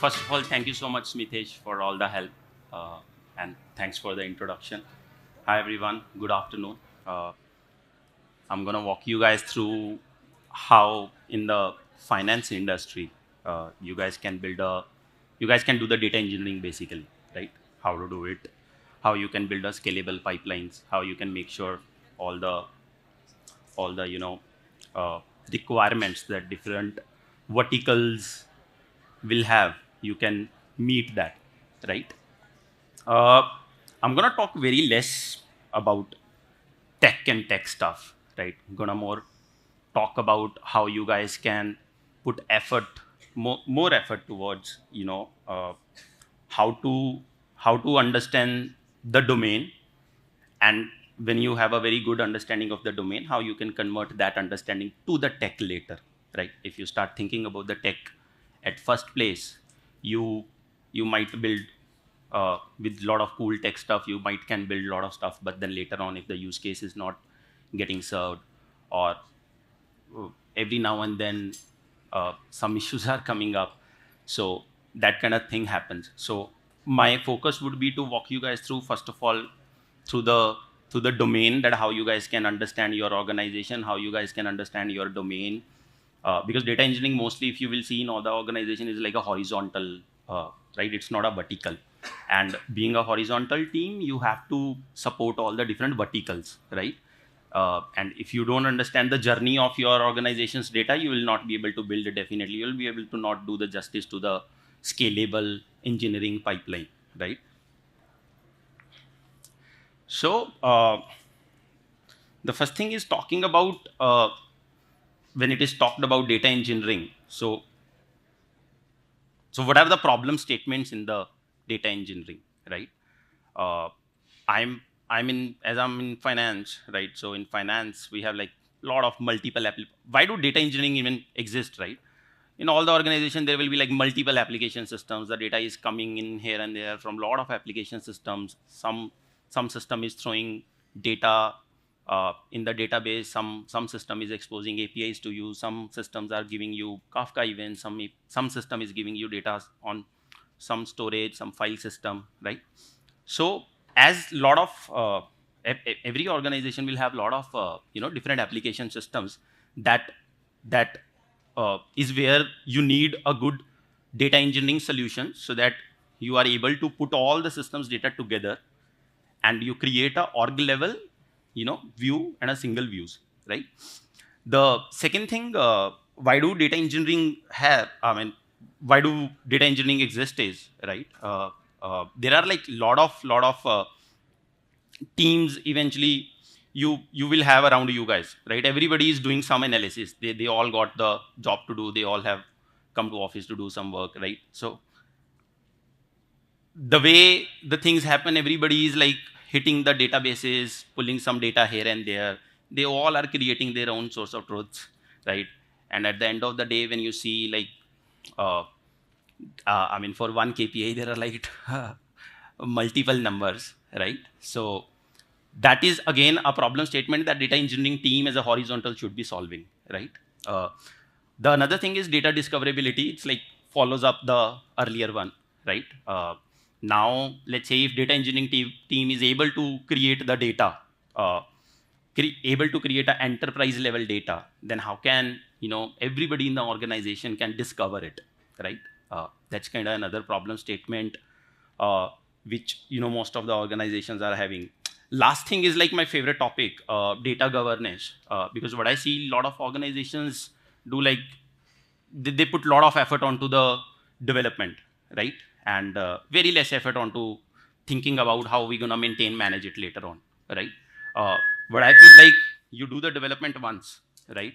first of all, thank you so much, Smitesh, for all the help, uh, and thanks for the introduction. Hi, everyone. Good afternoon. Uh, I'm gonna walk you guys through how in the finance industry you guys can do the data engineering basically, right? How to do it, how you can build a scalable pipelines, how you can make sure all the all the uh, requirements that different verticals will have, you can meet that, right? uh, I'm gonna talk very less about tech and tech stuff, right? I'm gonna more talk about how you guys can put effort, more effort towards how to how to understand the domain, and when you have a very good understanding of the domain, how you can convert that understanding to the tech later, right? If you start thinking about the tech at first place, you you might build with a lot of cool tech stuff, you might can build a lot of stuff, but then later on, if the use case is not getting served, or every now and then some issues are coming up, so that kind of thing happens. So my focus would be to walk you guys through, first of all, through the domain, that how you guys can understand your organization, how you guys can understand your domain, because data engineering mostly, if you will see in all the organization, is like a horizontal, right? It's not a vertical. And being a horizontal team, you have to support all the different verticals, right? And if you don't understand the journey of your organization's data, you will not be able to build it. Definitely, you will be able to not do the justice to the scalable engineering pipeline, right? So the first thing is talking about, when it is talked about data engineering. So what are the problem statements in the data engineering, right? uh, I'm in, as I'm in finance, right? So in finance we have like lot of multiple why do data engineering even exist, right? In all the organization there will be like multiple application systems, the data is coming in here and there from lot of application systems. Some system is throwing data in the database, some system is exposing APIs to you, some systems are giving you Kafka events, some system is giving you data on some storage, some file system, right? So as lot of every organization will have lot of different application systems, that is where you need a good data engineering solution, so that you are able to put all the systems data together, and you create a org level view and a single views, right? The second thing, why do data engineering have I mean why do data engineering exist is, right? There are like lot of teams eventually you will have around you guys, right? Everybody is doing some analysis, they all got the job to do, they all have come to office to do some work, right? So the way the things happen, everybody is like hitting the databases, pulling some data here and there, they all are creating their own source of truths, right? And at the end of the day, when you see like uh, for one KPI there are like multiple numbers, right? So that is again a problem statement that data engineering team as a horizontal should be solving, right? uh, the another thing is data discoverability. It's like follows up the earlier one, right? Now let's say if data engineering team is able to create the data, uh, able to create an enterprise level data, then how can everybody in the organization can discover it, right? That's kind of another problem statement, uh, which most of the organizations are having. Last thing is like my favorite topic, data governance, because what I see a lot of organizations do, like they put a lot of effort onto the development, right? And very less effort onto thinking about how we're going to maintain manage it later on, right? uh, but I feel like you do the development once, right?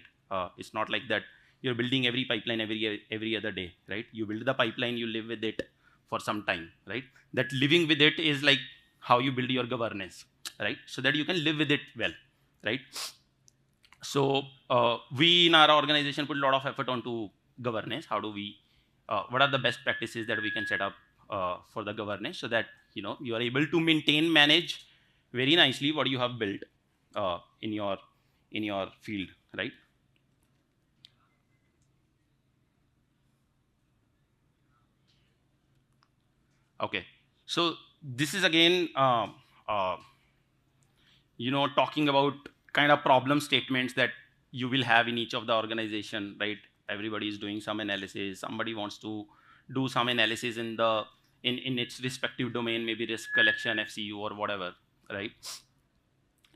It's not like that you're building every pipeline every other day, right? You build the pipeline, you live with it for some time, right? That living with it is like how you build your governance, right? So that you can live with it well, right? So we in our organization put a lot of effort onto governance. How do we what are the best practices that we can set up for the governance, so that you are able to maintain, manage very nicely what you have built in your field, right? Okay. So this is again, uh, talking about kind of problem statements that you will have in each of the organization, right? Everybody is doing some analysis. Somebody wants to do some analysis in its respective domain, maybe risk collection, FCU, or whatever, right?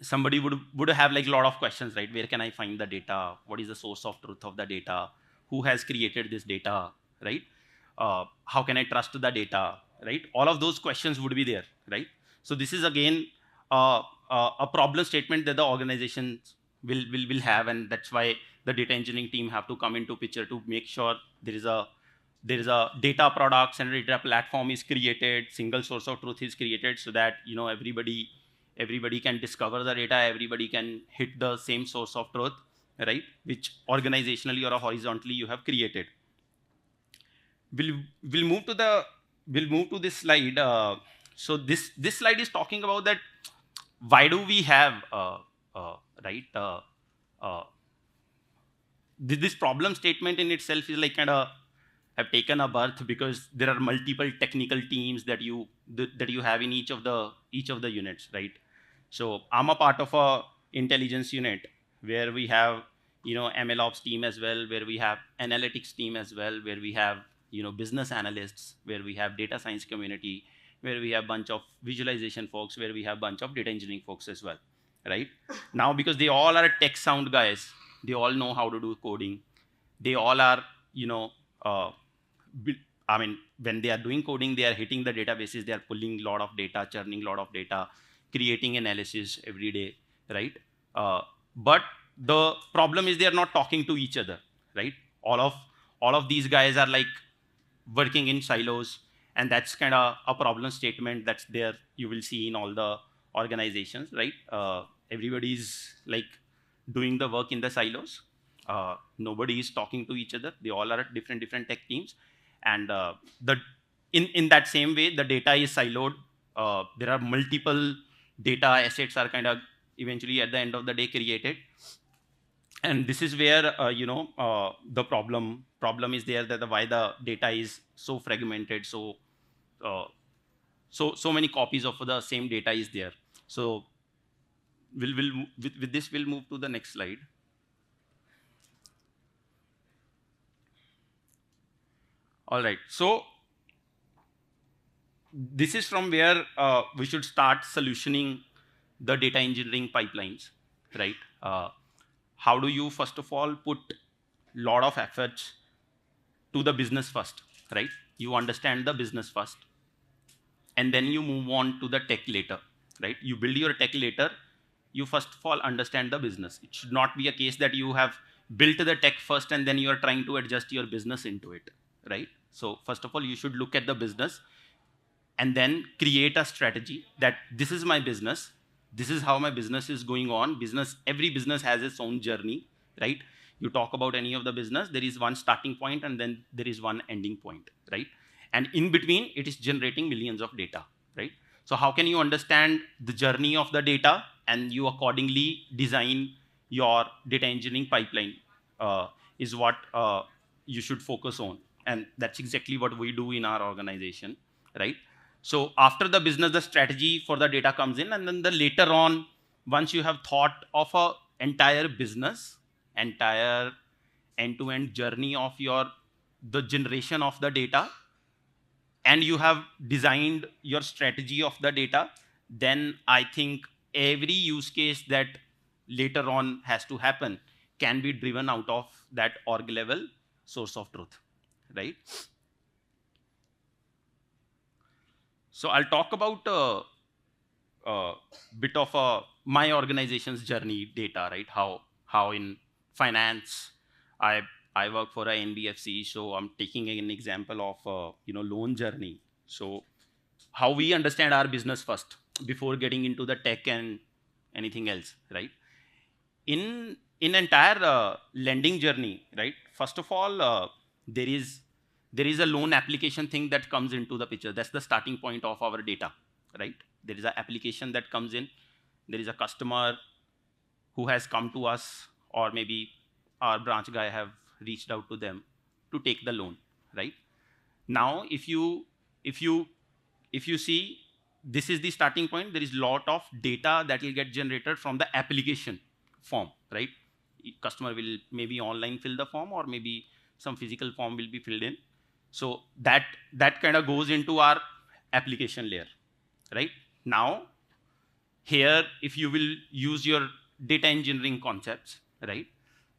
Somebody would have like a lot of questions, right? Where can I find the data? What is the source of truth of the data? Who has created this data, right? How can I trust the data, right? All of those questions would be there, right? So this is again a problem statement that the organizations will have, and that's why the data engineering team have to come into picture to make sure there is a data products and data platform is created, single source of truth is created, so that everybody can discover the data, everybody can hit the same source of truth, right? Which organizationally or horizontally you have created. We'll move to the we'll move to this slide. So this slide is talking about that why do we have uh, right uh, this problem statement in itself is like kind of have taken a birth because there are multiple technical teams that you have in each of the units, right? So I'm a part of a intelligence unit where we have MLOps team as well, where we have analytics team as well, where we have business analysts, where we have data science community, where we have bunch of visualization folks, where we have bunch of data engineering folks as well, right? Now because they all are tech sound guys, they all know how to do coding, they all are you know uh, I mean, when they are doing coding, they are hitting the databases, they are pulling a lot of data, churning a lot of data, creating analysis every day, right? Uh, but the problem is they are not talking to each other, right? All of these guys are like working in silos, and that's kind of a problem statement that's there. You will see in all the organizations, right? Everybody's like doing the work in the silos. Nobody is talking to each other. They all are at different tech teams, and the in that same way, the data is siloed. There are multiple data assets are kind of eventually at the end of the day created, and this is where the problem is there, that why the data is so fragmented, uh, so many copies of the same data is there. So with this we'll move to the next slide. All right, so this is from where we should start solutioning the data engineering pipelines, right? How do you first of all put lot of efforts to the business first, right? You understand the business first, and then you move on to the tech later, right? You build your tech later. You first of all understand the business. It should not be a case that you have built the tech first and then you are trying to adjust your business into it, right? So first of all, you should look at the business and then create a strategy that this is my business, this is how my business is going on. Every business has its own journey, right? You talk about any of the business, there is one starting point and then there is one ending point, right? And in between it is generating millions of data, right? So how can you understand the journey of the data and you accordingly design your data engineering pipeline, is what you should focus on, and that's exactly what we do in our organization, right? So after the business, the strategy for the data comes in, and then the later on, once you have thought of a entire business, entire end-to-end journey of the generation of the data, and you have designed your strategy of the data, then I think every use case that later on has to happen can be driven out of that org level source of truth, right? So I'll talk about bit of my organization's journey data, right? How in finance, I I work for a NBFC, so I'm taking an example of loan journey. So how we understand our business first before getting into the tech and anything else, right? In entire lending journey, right? First of all, there is there is a loan application thing that comes into the picture. That's the starting point of our data, right? There is an application that comes in. There is a customer who has come to us, or maybe our branch guy have reached out to them to take the loan, right? Now if you if you see, this is the starting point. There is lot of data that will get generated from the application form, right? Customer will maybe online fill the form, or maybe some physical form will be filled in. So that kind of goes into our application layer, right? Now, here, if you will use your data engineering concepts, right?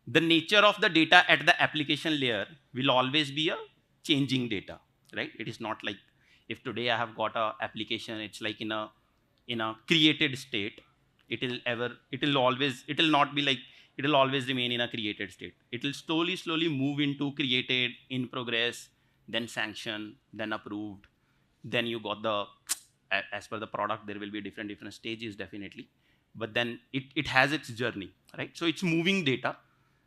The nature of the data at the application layer will always be a changing data, right? It is not like if today I have got a application, it's like in a created state. It will not be like, it will always remain in a created state. It will slowly move into created, in progress, then sanction, then approved, then you got the, as per the product, there will be different stages, definitely. But then it has its journey, right? So it's moving data.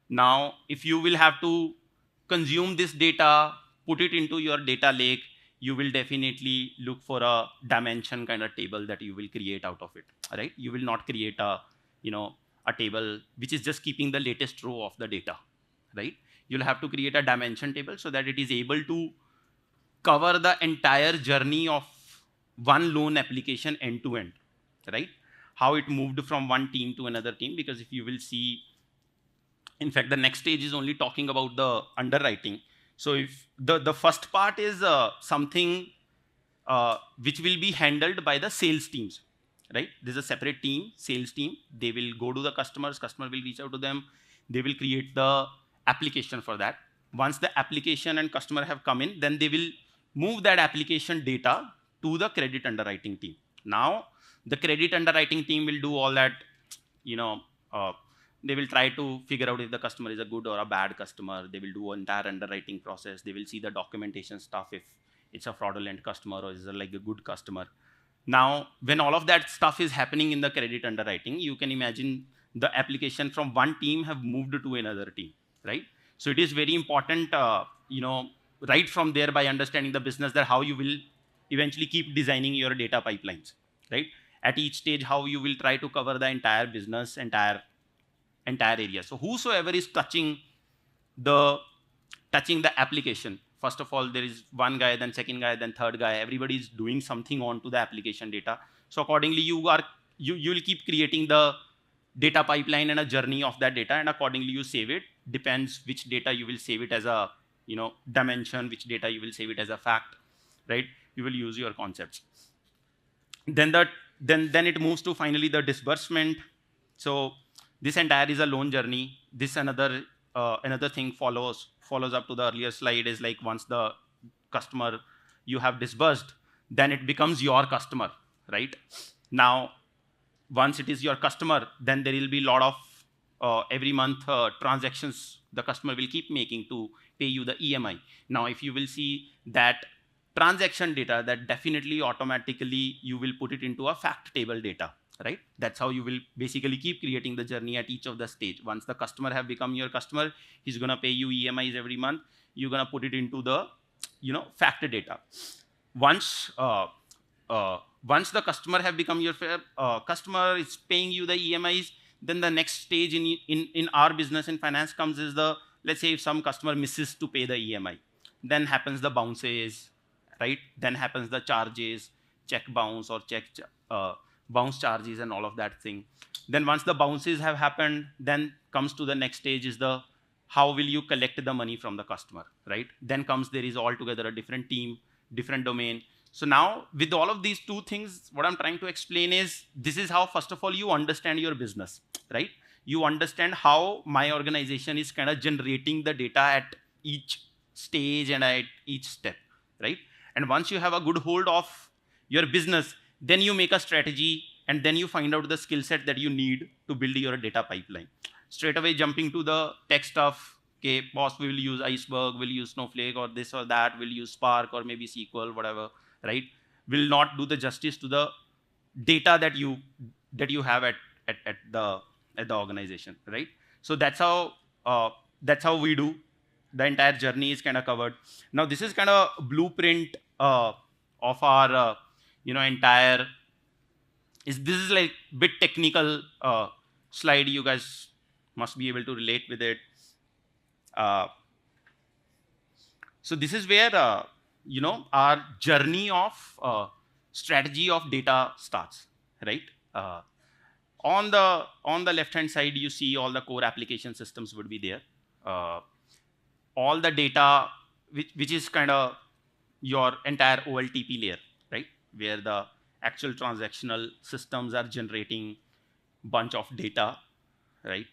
Now, if you will have to consume this data, put it into your data lake, you will definitely look for a dimension kind of table that you will create out of it, right? You will not create a, a table which is just keeping the latest row of the data, right? You'll have to create a dimension table so that it is able to cover the entire journey of one loan application end to end, right? How it moved from one team to another team, because if you will see, in fact, the next stage is only talking about the underwriting. So if the first part is something which will be handled by the sales teams, right? There's a separate team, sales team. They will go to the customers, customer will reach out to them. They will create the application for that. Once the application and customer have come in, then they will move that application data to the credit underwriting team. Now, the credit underwriting team will do all that, you know, they will try to figure out if the customer is a good or a bad customer. They will do an entire underwriting process. They will see the documentation stuff, if it's a fraudulent customer or is it like a good customer. Now, when all of that stuff is happening in the credit underwriting, you can imagine the application from one team have moved to another team, right? So it is very important, right from there, by understanding the business, that how you will eventually keep designing your data pipelines, right? At each stage, how you will try to cover the entire business, entire area. So whosoever is touching the application, first of all, there is one guy, then second guy, then third guy. Everybody is doing something onto the application data. So accordingly, you will keep creating the data pipeline and a journey of that data, and accordingly you save it. Depends which data you will save it as a dimension, which data you will save it as a fact, right? You will use your concepts. Then it moves to finally the disbursement. So this entire is a loan journey. This another thing follows up to the earlier slide, is like once the customer you have disbursed, then it becomes your customer, right? Now, once it is your customer, then there will be a lot of every month transactions the customer will keep making to pay you the EMI. Now, if you will see that transaction data, that definitely automatically you will put it into a fact table data, right? That's how you will basically keep creating the journey at each of the stage. Once the customer have become your customer, he's gonna pay you EMIs every month. You're gonna put it into the fact data. Once the customer have become your customer, is paying you the EMIs, then the next stage in our business in finance comes is the, let's say if some customer misses to pay the EMI, then happens the bounces, right? Then happens the charges, check bounce or check bounce charges and all of that thing. Then once the bounces have happened, then comes to the next stage is the, how will you collect the money from the customer, right? Then comes, there is altogether a different team, different domain. So now with all of these two things, what I'm trying to explain is, this is how, first of all, you understand your business, right? You understand how my organization is kind of generating the data at each stage and at each step, right? And once you have a good hold of your business, then you make a strategy, and then you find out the skill set that you need to build your data pipeline. Straight away jumping to the tech stuff, okay, boss, we will use Iceberg, we'll use Snowflake or this or that, we'll use Spark or maybe SQL, whatever, right? Will not do the justice to the data that you have at the organization, right? So that's how we do. The entire journey is kind of covered. Now this is kind of blueprint of our entire, this is like bit technical slide. You guys must be able to relate with it. So this is where our journey of strategy of data starts, right? Uh, on the left hand side, you see all the core application systems would be there. Uh, all the data, which is kind of your entire OLTP layer, right? Where the actual transactional systems are generating bunch of data, right?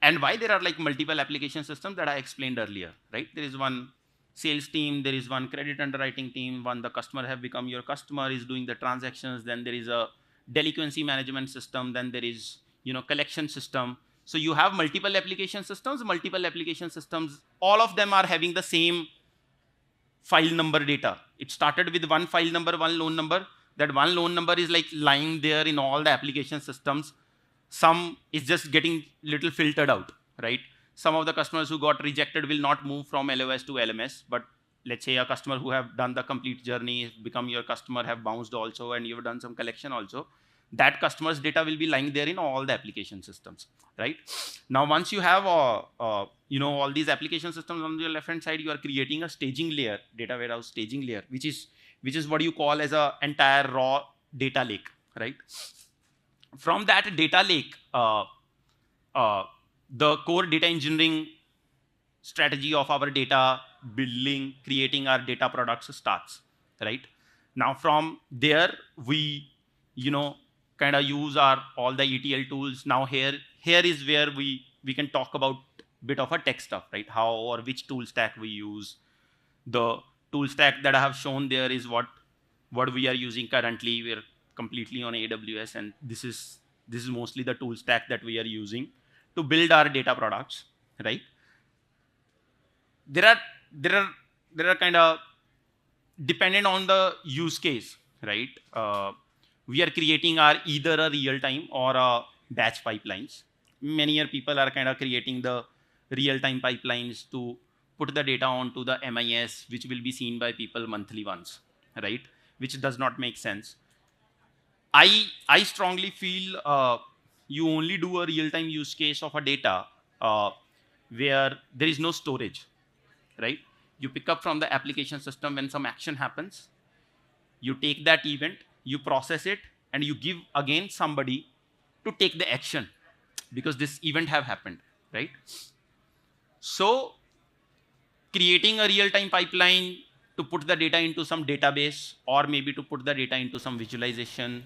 And why there are like multiple application systems that I explained earlier, right? There is one sales team, there is one credit underwriting team, one the customer have become your customer is doing the transactions, then there is a delinquency management system, then there is collection system. So you have multiple application systems, all of them are having the same file number data. It started with one file number, one loan number. That one loan number is like lying there in all the application systems. Some is just getting little filtered out, right? Some of the customers who got rejected will not move from LOS to LMS, but let's say a customer who have done the complete journey, become your customer, have bounced also, and you've done some collection also, that customer's data will be lying there in all the application systems, right? Now, once you have all these application systems on your left hand side, you are creating a staging layer, data warehouse staging layer, which is what you call as a entire raw data lake, right? From that data lake, the core data engineering strategy of our data building, creating our data products starts, right? Now from there, we kind of use all the ETL tools. Now here is where we can talk about bit of a tech stuff, right? How or which tool stack we use. The tool stack that I have shown there is what we are using currently. We're completely on AWS, and this is mostly the tool stack that we are using to build our data products, right? There are kind of dependent on the use case, right? We are creating either a real time or a batch pipelines. Many people are kind of creating the real time pipelines to put the data onto the MIS, which will be seen by people monthly once, right? Which does not make sense. I strongly feel you only do a real time use case of a data where there is no storage, right? You pick up from the application system when some action happens, you take that event, you process it, and you give again somebody to take the action because this event have happened, right? So creating a real-time pipeline to put the data into some database, or maybe to put the data into some visualization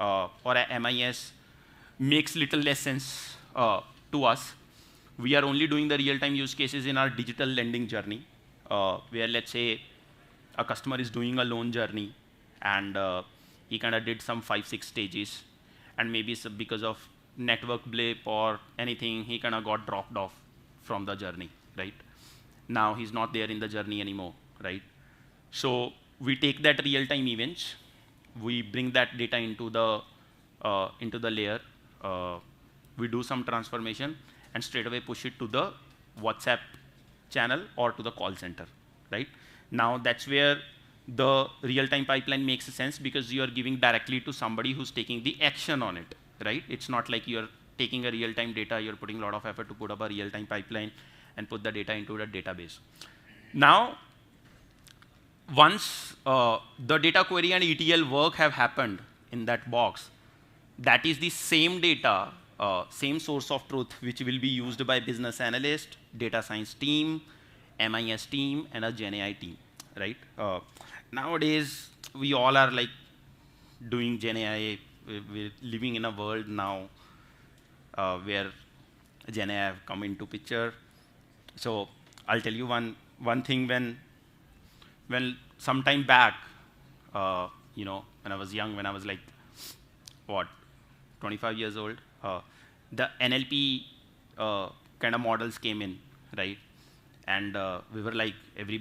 or a MIS makes little less sense to us. We are only doing the real-time use cases in our digital lending journey, where let's say a customer is doing a loan journey and he kind of did some 5-6 stages, and maybe because of network blip or anything, he kind of got dropped off from the journey, right? Now he's not there in the journey anymore, right? So we take that real-time events, we bring that data into the layer, we do some transformation, and straight away push it to the WhatsApp channel or to the call center, right? Now that's where the real-time pipeline makes sense, because you are giving directly to somebody who's taking the action on it, right? It's not like you're taking a real-time data, you're putting a lot of effort to put up a real-time pipeline and put the data into the database. Now, once the data query and ETL work have happened in that box, that is the same data, same source of truth, which will be used by business analyst, data science team, MIS team, and a GenAI team, right? Nowadays, we all are like doing GenAI. We're living in a world now where GenAI have come into picture. So I'll tell you one thing. When some time back, when I was young, when I was like, what, 25 years old, the NLP kind of models came in, right? And we were like, every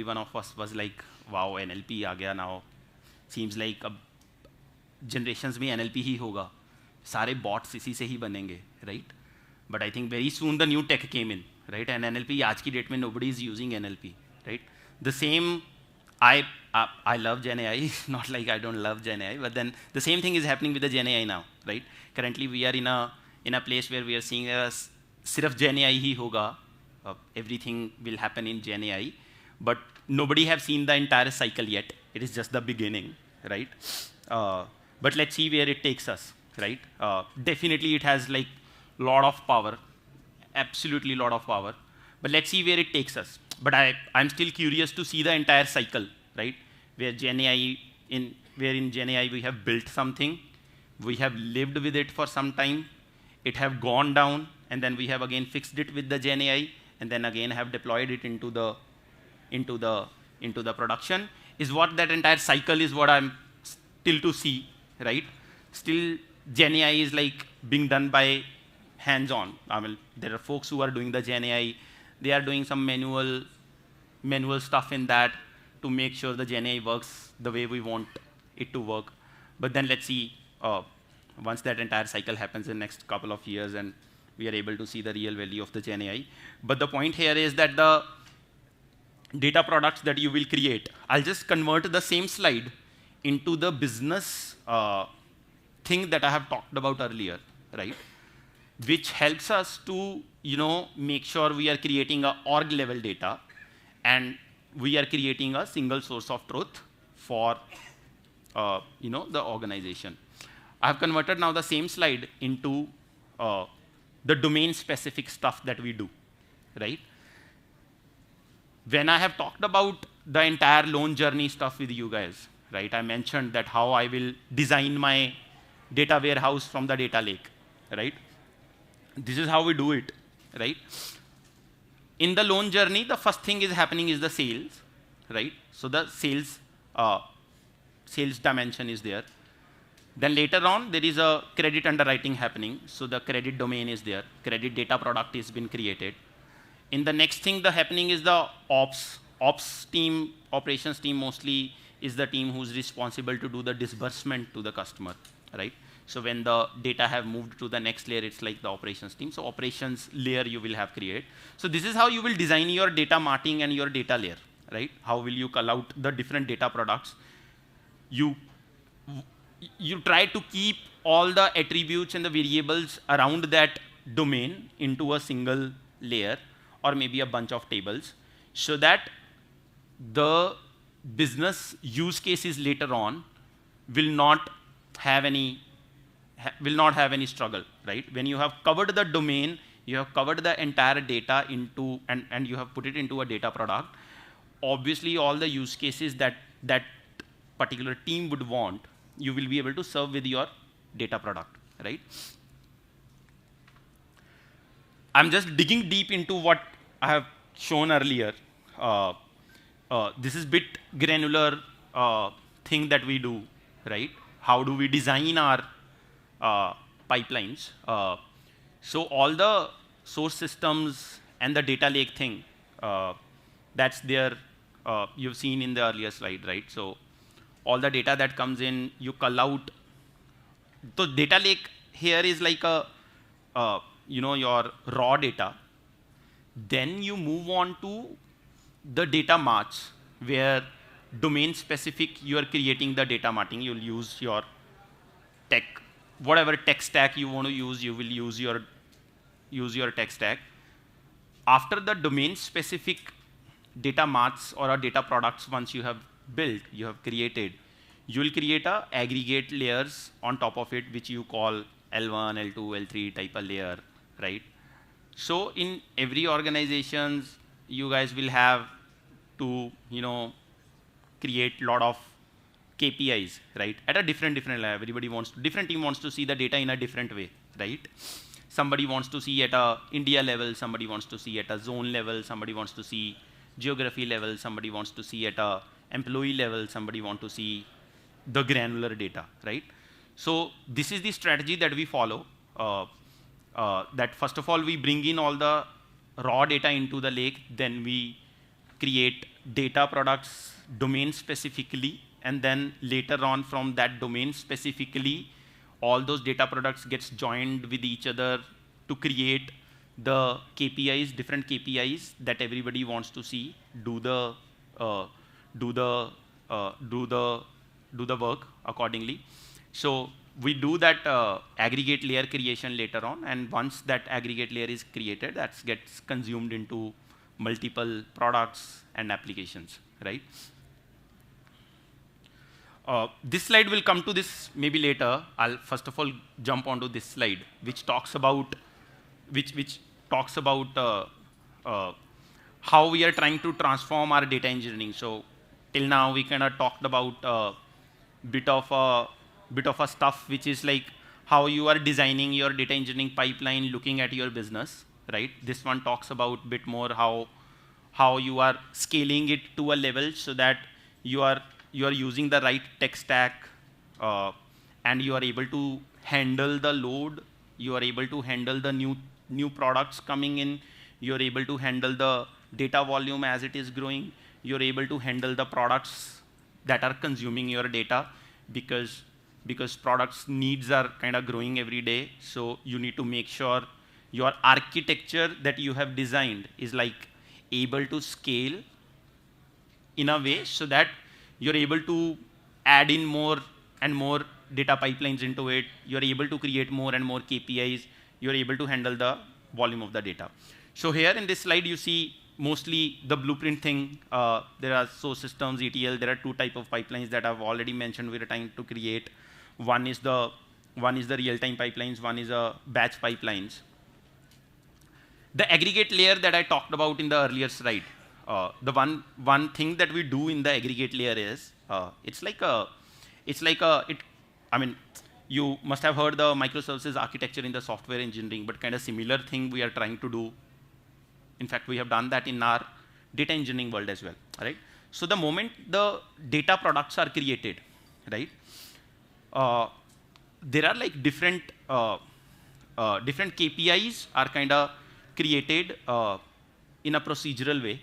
one of us was like, wow, NLP aa gaya now. Seems like generations में NLP ही होगा, सारे bots इसी से ही बनेंगे, right? But I think very soon the new tech came in, right? And NLP आज की date में nobody is using NLP, right? The same, I love GenAI, not like I don't love GenAI, but then the same thing is happening with the GenAI now, right? Currently we are in a place where we are seeing सिर्फ GenAI ही होगा, everything will happen in GenAI, but nobody have seen the entire cycle yet, It is just the beginning, right? But let's see where it takes us, right? Definitely it has like lot of power, absolutely lot of power. But let's see where it takes us. But I'm still curious to see the entire cycle, right? Where where in Gen AI we have built something, we have lived with it for some time, it have gone down, and then we have again fixed it with the Gen AI, and then again have deployed it into the production. Is what that entire cycle is what I'm still to see, right? Still, Gen AI is like being done by hands-on. I mean, there are folks who are doing the Gen AI. They are doing some manual stuff in that to make sure the Gen AI works the way we want it to work. But then let's see, once that entire cycle happens in the next couple of years and we are able to see the real value of the Gen AI. But the point here is that the data products that you will create, I'll just convert the same slide into the business thing that I have talked about earlier, right? Which helps us to make sure we are creating a org level data and we are creating a single source of truth for the organization. I have converted now the same slide into the domain specific stuff that we do, right? When I have talked about the entire loan journey stuff with you guys, right? I mentioned that how I will design my data warehouse from the data lake, right? This is how we do it, right? In the loan journey, the first thing is happening is the sales, right? So the sales dimension is there. Then later on, there is a credit underwriting happening. So the credit domain is there. Credit data product has been created. In the next thing, the happening is the ops team, operations team mostly is the team who's responsible to do the disbursement to the customer, right? So when the data have moved to the next layer, it's like the operations team. So operations layer you will have created. So this is how you will design your data marting and your data layer, right? How will you call out the different data products? You try to keep all the attributes and the variables around that domain into a single layer or maybe a bunch of tables so that the business use cases later on will not have any struggle, right? When you have covered the domain, you have covered the entire data into and you have put it into a data product. Obviously, all the use cases that particular team would want, you will be able to serve with your data product, right? I'm just digging deep into what I have shown earlier. This is bit granular thing that we do, right? How do we design our pipelines? So all the source systems and the data lake thing, that's there. You've seen in the earlier slide, right? So all the data that comes in, you call out. So data lake here is like your raw data. Then you move on to the data marts, where domain specific you are creating the data marting. You'll use your tech, whatever tech stack you want to use. You will use your tech stack. After the domain specific data marts or a data products, once you have built, you have created, you will create a aggregate layers on top of it, which you call L1, L2, L3 type of layer, right? So in every organizations, you guys will have to, create a lot of KPIs, right? At a different level. Different team wants to see the data in a different way, right? Somebody wants to see at a India level, somebody wants to see at a zone level, somebody wants to see geography level, somebody wants to see at a employee level, somebody wants to see the granular data, right? So this is the strategy that we follow. That first of all, we bring in all the raw data into the lake, then we create data products domain specifically, and then later on from that domain specifically, all those data products gets joined with each other to create the KPIs, different KPIs that everybody wants to see, do the work accordingly. So we do that aggregate layer creation later on, and once that aggregate layer is created, that gets consumed into multiple products and applications, right? This slide will come to this maybe later. I'll first of all jump onto this slide, which talks about uh, how we are trying to transform our data engineering. So till now we kind of talked about bit of a stuff which is like how you are designing your data engineering pipeline, looking at your business, right? This one talks about bit more how you are scaling it to a level so that you are using the right tech stack, and you are able to handle the load. You are able to handle the new products coming in. You are able to handle the data volume as it is growing. You are able to handle the products that are consuming your data, because products needs are kind of growing every day. So you need to make sure your architecture that you have designed is like able to scale in a way so that you're able to add in more and more data pipelines into it. You're able to create more and more KPIs. You're able to handle the volume of the data. So here in this slide, you see mostly the blueprint thing. There are source systems, ETL. There are two types of pipelines that I've already mentioned we're trying to create. One is the real-time pipelines. One is batch pipelines. The aggregate layer that I talked about in the earlier slide, the one thing that we do in the aggregate layer is I mean, you must have heard the microservices architecture in the software engineering, but kind of similar thing we are trying to do. In fact, we have done that in our data engineering world as well, right? So the moment the data products are created, right, there are like different KPIs are kind of created in a procedural way,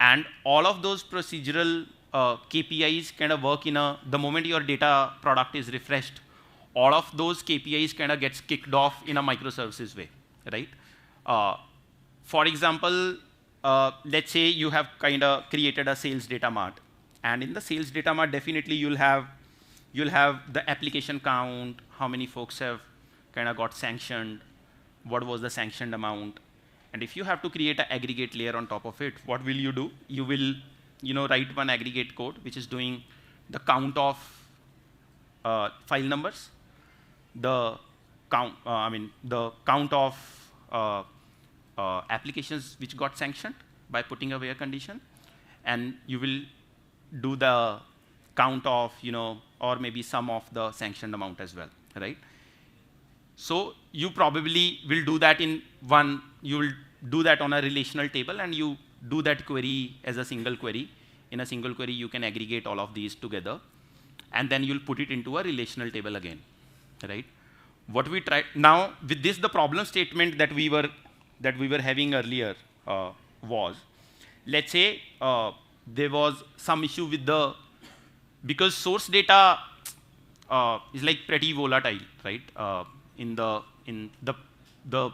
and all of those procedural KPIs kind of work in the moment your data product is refreshed, all of those KPIs kind of gets kicked off in a microservices way, right? For example, let's say you have kind of created a sales data mart, and in the sales data mart, definitely you'll have the application count, how many folks have kind of got sanctioned, what was the sanctioned amount. And if you have to create an aggregate layer on top of it, what will you do? You will write one aggregate code which is doing the count of file numbers, the count of applications which got sanctioned by putting a where condition, and you will do the count of or maybe sum of the sanctioned amount as well, right? So you probably will do that in one. You will do that on a relational table, and you do that query as a single query. In a single query, you can aggregate all of these together, and then you'll put it into a relational table again, right? What we try now with this, the problem statement that we were having earlier was, let's say there was some issue with because source data is like pretty volatile, right? In the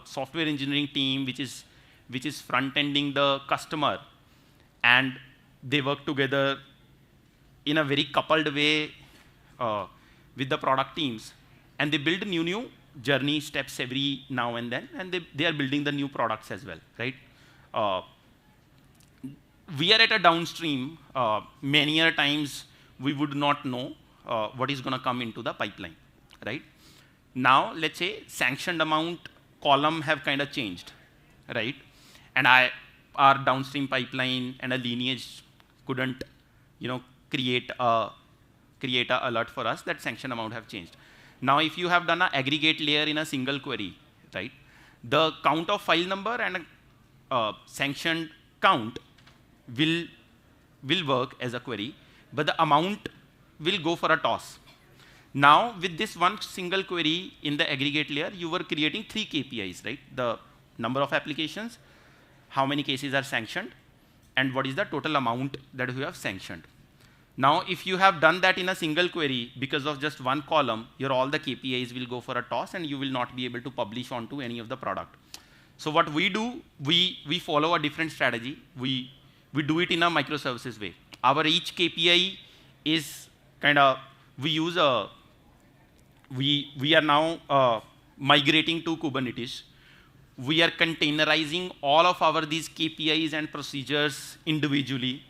software engineering team, which is front-ending the customer, and they work together in a very coupled way with the product teams, and they build new journey steps every now and then, and they are building the new products as well, right? We are at a downstream. Many a times we would not know what is going to come into the pipeline, right? Now, let's say sanctioned amount column have kind of changed, right? And our downstream pipeline and a lineage couldn't, create a alert for us that sanction amount have changed. Now, if you have done an aggregate layer in a single query, right, the count of file number and sanctioned count will work as a query, but the amount will go for a toss. Now, with this one single query in the aggregate layer, you were creating 3 KPIs, right? The number of applications, how many cases are sanctioned, and what is the total amount that you have sanctioned. Now, if you have done that in a single query, because of just one column, all the KPIs will go for a toss, and you will not be able to publish onto any of the product. So what we do, we follow a different strategy. We do it in a microservices way. Our each KPI is kind of, we are now migrating to Kubernetes. We are containerizing all of these KPIs and procedures individually.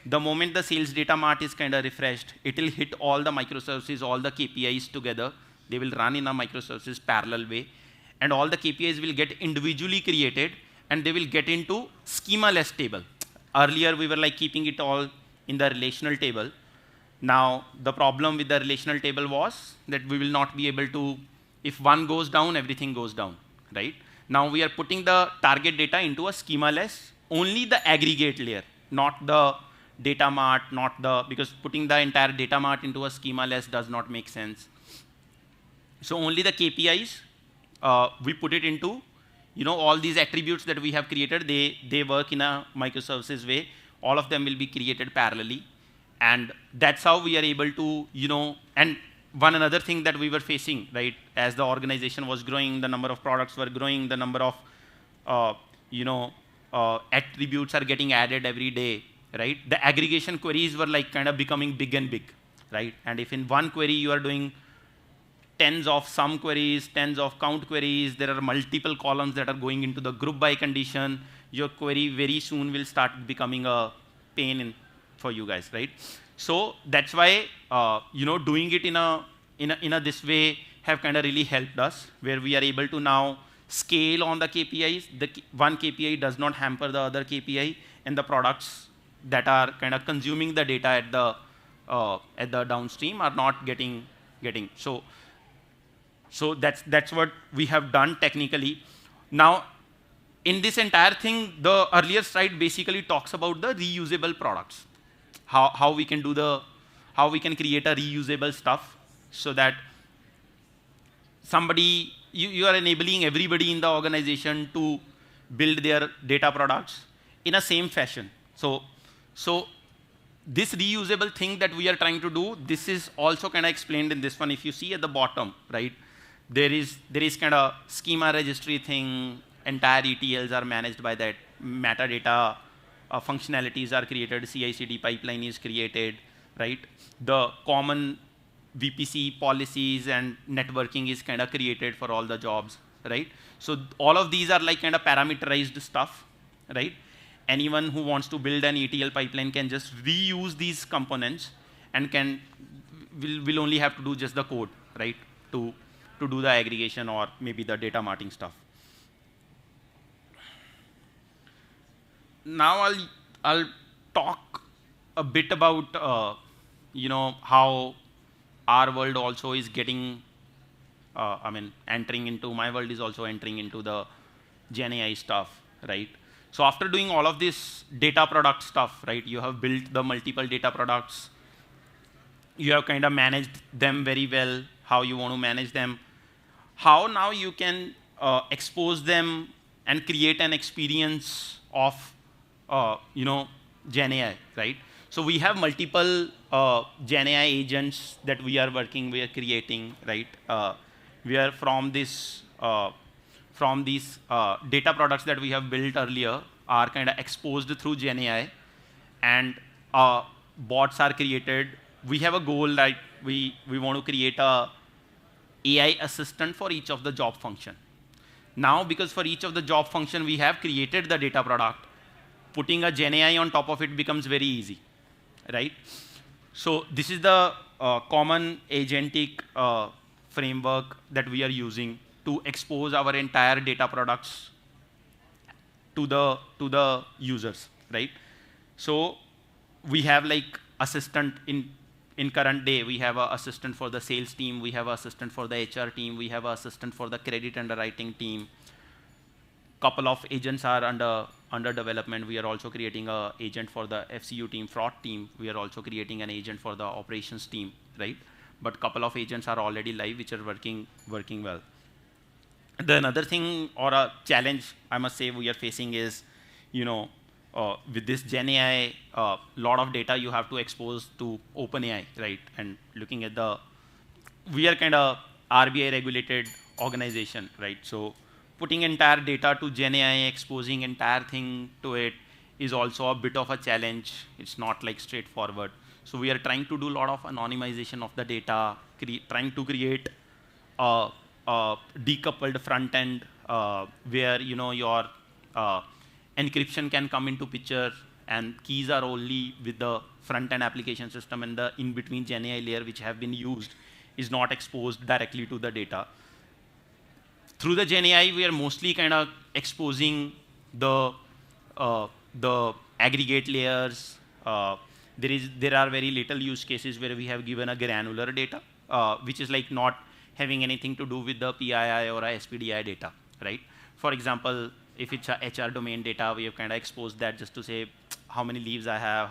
The moment the sales data mart is kind of refreshed, it will hit all the microservices, all the KPIs together. They will run in a microservices parallel way. And all the KPIs will get individually created, and they will get into schema-less table. Earlier, we were like keeping it all in the relational table. Now, the problem with the relational table was that we will not be able to, if one goes down, everything goes down, right? Now we are putting the target data into a schema-less, only the aggregate layer, not the data mart, because putting the entire data mart into a schema-less does not make sense. So only the KPIs, we put it into, all these attributes that we have created, they work in a microservices way. All of them will be created parallelly. And that's how we are able to, and one another thing that we were facing, right? As the organization was growing, the number of products were growing, the number of, attributes are getting added every day, right? The aggregation queries were like kind of becoming big and big, right? And if in one query you are doing tens of sum queries, tens of count queries, there are multiple columns that are going into the group by condition, your query very soon will start becoming a pain for you guys, right? So that's why doing it in a this way have kind of really helped us, where we are able to now scale on the KPIs. One KPI does not hamper the other KPI, and the products that are kind of consuming the data at the downstream are not getting. So that's what we have done technically. Now, in this entire thing, the earlier slide basically talks about the reusable products. How we can create a reusable stuff, so that you are enabling everybody in the organization to build their data products in a same fashion. So this reusable thing that we are trying to do, this is also kind of explained in this one. If you see at the bottom, right, there is kind of schema registry thing. Entire ETLs are managed by that. Metadata functionalities are created. CI/CD pipeline is created, right? The common VPC policies and networking is kind of created for all the jobs, right? So all of these are like kind of parameterized stuff, right? Anyone who wants to build an ETL pipeline can just reuse these components and will only have to do just the code, right? To do the aggregation or maybe the data marting stuff. Now I'll talk a bit about how our world also is getting. My world is also entering into the Gen AI stuff, right? So after doing all of this data product stuff, right, you have built the multiple data products. You have kind of managed them very well, how you want to manage them. How now you can expose them and create an experience of Gen AI, right? So we have multiple Gen AI agents that we are creating, right? We are from these data products that we have built earlier are kind of exposed through Gen AI, and bots are created. We have a goal that we want to create a AI assistant for each of the job function. Now, because for each of the job function we have created the data product, putting a Gen AI on top of it becomes very easy, right? So this is the common agentic framework that we are using to expose our entire data products to the users, right? So we have like assistant in current day. We have an assistant for the sales team. We have an assistant for the HR team. We have an assistant for the credit underwriting team. Couple of agents are under development. We are also creating an agent for the FCU team, fraud team. We are also creating an agent for the operations team, right? But couple of agents are already live, which are working well. The another thing or a challenge I must say we are facing is, with this Gen AI, lot of data you have to expose to OpenAI, right? And looking at we are kind of RBI regulated organization, right? So putting entire data to Gen AI, exposing entire thing to it is also a bit of a challenge. It's not like straightforward. So we are trying to do a lot of anonymization of the data, trying to create a decoupled front end where your encryption can come into picture and keys are only with the front-end application system, and the in-between GenAI layer which have been used is not exposed directly to the data. Through the GenAI, we are mostly kind of exposing the aggregate layers. There are very little use cases where we have given a granular data, which is like not having anything to do with the PII or a SPDI data, right? For example, if it's a HR domain data, we have kind of exposed that just to say how many leaves I have,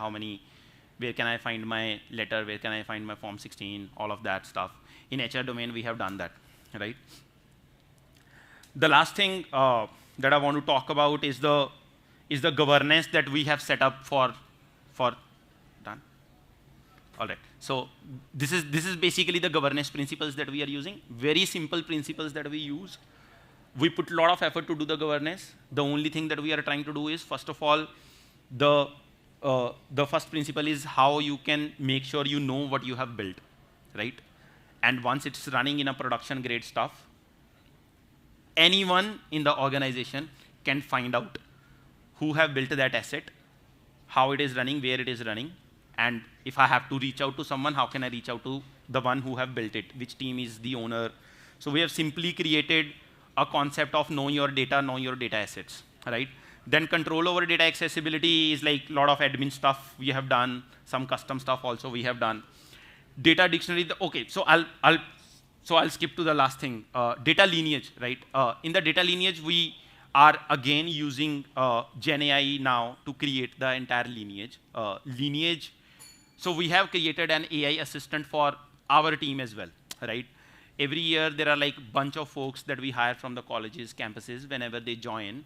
where can I find my letter, where can I find my form 16, all of that stuff. In HR domain, we have done that, right? The last thing that I want to talk about is the governance that we have set up for done. All right. So this is basically the governance principles that we are using. Very simple principles that we use. We put a lot of effort to do the governance. The only thing that we are trying to do is, first of all, the first principle is how you can make sure you know what you have built, right? And once it's running in a production grade stuff, anyone in the organization can find out who have built that asset, how it is running, where it is running, and if I have to reach out to someone, how can I reach out to the one who have built it, which team is the owner. So we have simply created a concept of know your data assets, right? Then control over data accessibility is like a lot of admin stuff we have done, some custom stuff also we have done. Data dictionary, okay, so I'll skip to the last thing. Data lineage, right? In the data lineage, we are again using GenAI now to create the entire lineage. So we have created an AI assistant for our team as well, right? Every year there are like a bunch of folks that we hire from the colleges, campuses. Whenever they join,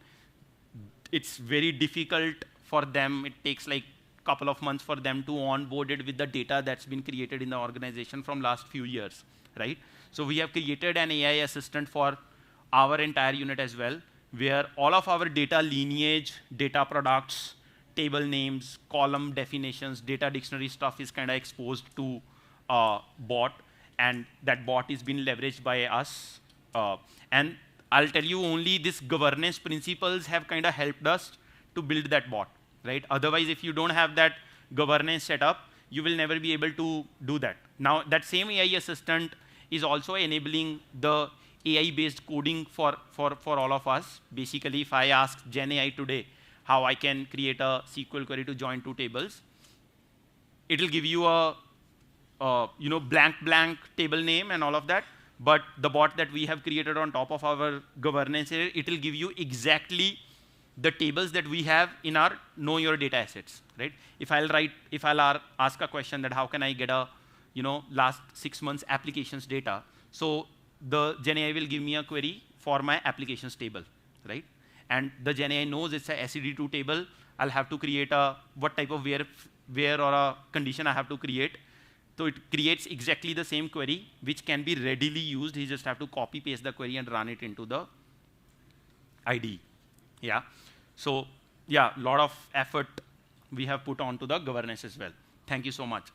it's very difficult for them. It takes like a couple of months for them to onboard it with the data that's been created in the organization from last few years, right? So we have created an AI assistant for our entire unit as well, where all of our data lineage, data products, table names, column definitions, data dictionary stuff is kind of exposed to bot, and that bot is being leveraged by us. And I'll tell you, only these governance principles have kind of helped us to build that bot, right? Otherwise, if you don't have that governance set up, you will never be able to do that. Now, that same AI assistant is also enabling the AI-based coding for all of us. Basically, if I ask GenAI today how I can create a SQL query to join two tables, it'll give you a blank table name and all of that. But the bot that we have created on top of our governance, it'll give you exactly the tables that we have in our know your data assets, right? If I'll ask a question that how can I get a last 6 months applications data, so the GenAI will give me a query for my applications table, right? And the GenAI knows it's a SED2 table. I'll have to create what type of where or a condition I have to create. So it creates exactly the same query, which can be readily used. You just have to copy paste the query and run it into the IDE. Yeah. So yeah, a lot of effort we have put onto the governance as well. Thank you so much.